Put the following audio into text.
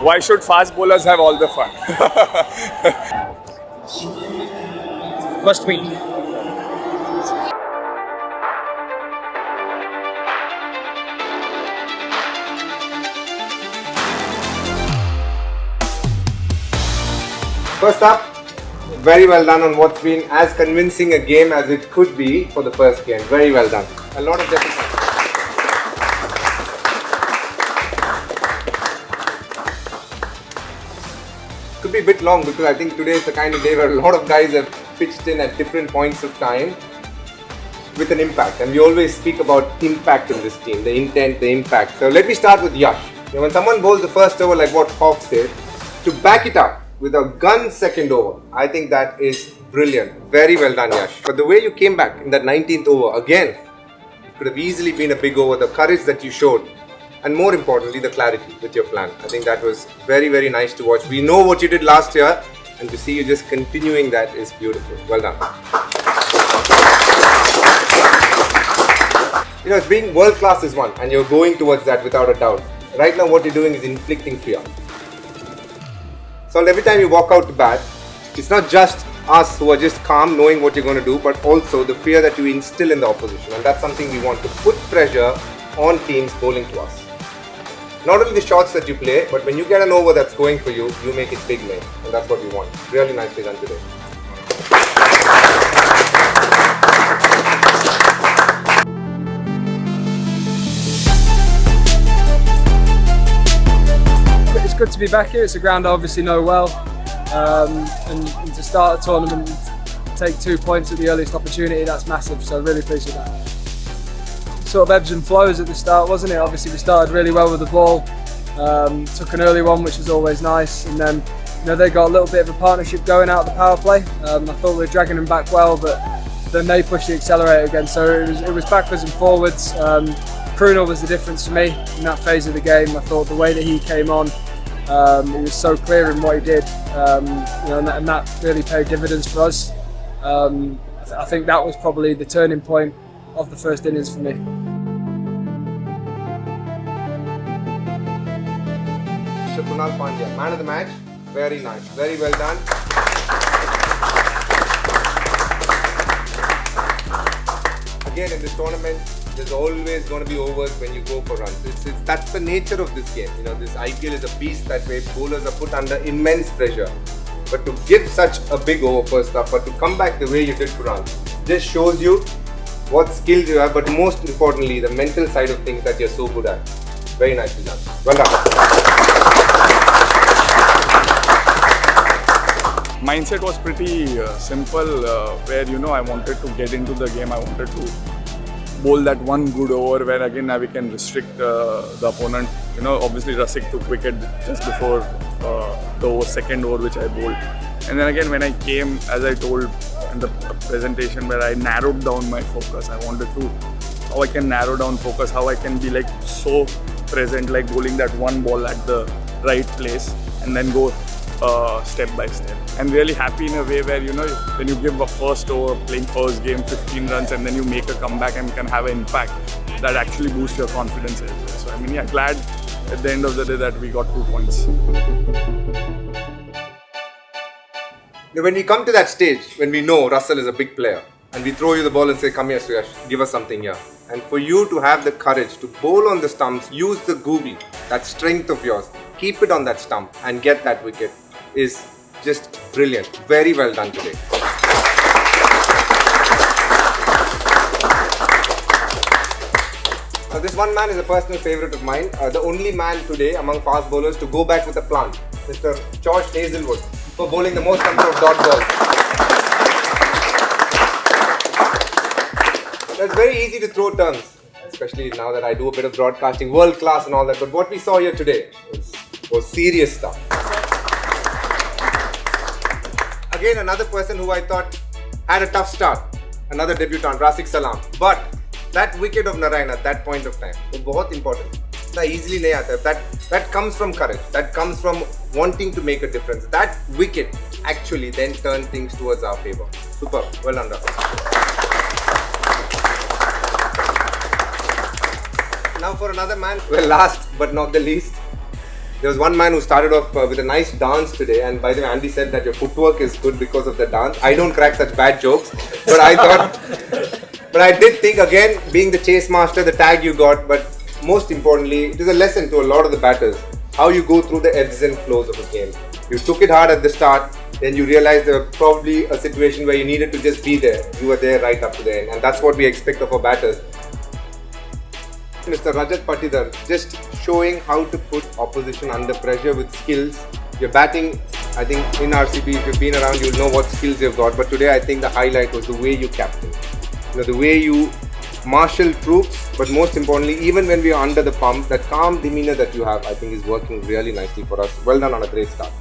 Why should fast bowlers have all the fun? First tweet. First up, very well done on what's been as convincing a game as it could be for the first game. Very well done. A lot of dedication. Could be a bit long because I think today is the kind of day where a lot of guys have pitched in at different points of time with an impact. And we always speak about impact in this team, the intent, the impact. So let me start with Yash. When someone bowls the first over like what Hawk said, to back it up with a gun second over, I think that is brilliant. Very well done, Yash. But the way you came back in that 19th over, again, it could have easily been a big over. The courage that you showed, and more importantly, the clarity with your plan. I think that was very, very nice to watch. We know what you did last year, and to see you just continuing that is beautiful. Well done. You know, it's being world class is one, and you're going towards that without a doubt. Right now, what you're doing is inflicting fear. So every time you walk out to bat, it's not just us who are just calm knowing what you're going to do, but also the fear that you instill in the opposition. And that's something we want to put pressure on teams bowling to us. Not only the shots that you play, but when you get an over that's going for you, you make it big, mate. And that's what we want. Really nicely done today. It's good to be back here. It's a ground I obviously know well, and to start a tournament, take 2 points at the earliest opportunity, that's massive, so really pleased with that. Sort of ebbs and flows at the start, wasn't it? Obviously we started really well with the ball, took an early one which was always nice, and then they got a little bit of a partnership going out of the power play. I thought we were dragging them back well, but then they pushed the accelerator again, so it was backwards and forwards. Krunal was the difference for me in that phase of the game. I thought the way that he came on, he was so clear in what he did, and that really paid dividends for us. I think that was probably the turning point of the first innings for me. Krunal Pandya, man of the match. Very nice, very well done. Again, in this tournament, there's always going to be overs when you go for runs. That's the nature of this game. This IPL is a beast that way. Bowlers are put under immense pressure. But to give such a big over first up, but to come back the way you did, Krunal, just shows you what skills you have, but most importantly, the mental side of things that you're so good at. Very nicely done. Well done. Mindset was pretty simple, where I wanted to get into the game. I wanted to bowl that one good over where again we can restrict the opponent. Obviously 𝗁𝗏 took wicket just before the second over which I bowled. And then again when I came, as I told in the presentation, where I narrowed down my focus. I wanted to, how I can narrow down focus, how I can be like so present, like bowling that one ball at the right place and then go step by step. I'm really happy in a way where when you give a first over, playing first game, 15 runs, and then you make a comeback and can have an impact, that actually boosts your confidence as well. So glad at the end of the day that we got 2 points. When we come to that stage, when we know Russell is a big player, and we throw you the ball and say, come here Suyash, give us something here. And for you to have the courage to bowl on the stumps, use the googly, that strength of yours, keep it on that stump and get that wicket is just brilliant. Very well done today. Now this one man is a personal favourite of mine. The only man today among fast bowlers to go back with a plant. Mr. 𝗁𝗏𝗀𝗀𝗀𝗀 for bowling the most number of dot balls. It's very easy to throw terms, especially now that I do a bit of broadcasting, world class and all that. But what we saw here today was serious stuff. Again, another person who I thought had a tough start. Another debutant, Rafiq Salam. But that wicket of Narayan at that point of time was very important. Easily nahi aata. That comes from courage. That comes from wanting to make a difference. That wicket actually then turned things towards our favour. Super. Well done, Rafiq. Now for another man, well, last but not the least, There was one man who started off with a nice dance today, and by the way, Andy said that your footwork is good because of the dance. I don't crack such bad jokes, but I thought, but I did think again, being the chase master, the tag you got, but most importantly, it is a lesson to a lot of the batters, how you go through the ebbs and flows of a game. You took it hard at the start, then you realized there was probably a situation where you needed to just be there. You were there right up to the end, and that's what we expect of our batters. Mr. 𝗁𝗲𝗃𝗲𝗀 just showing how to put opposition under pressure with skills. You're batting, I think in RCB, if you've been around, you'll know what skills you've got. But today I think the highlight was the way you captain. The way you marshal troops, but most importantly, even when we are under the pump, that calm demeanor that you have, I think is working really nicely for us. Well done on a great start.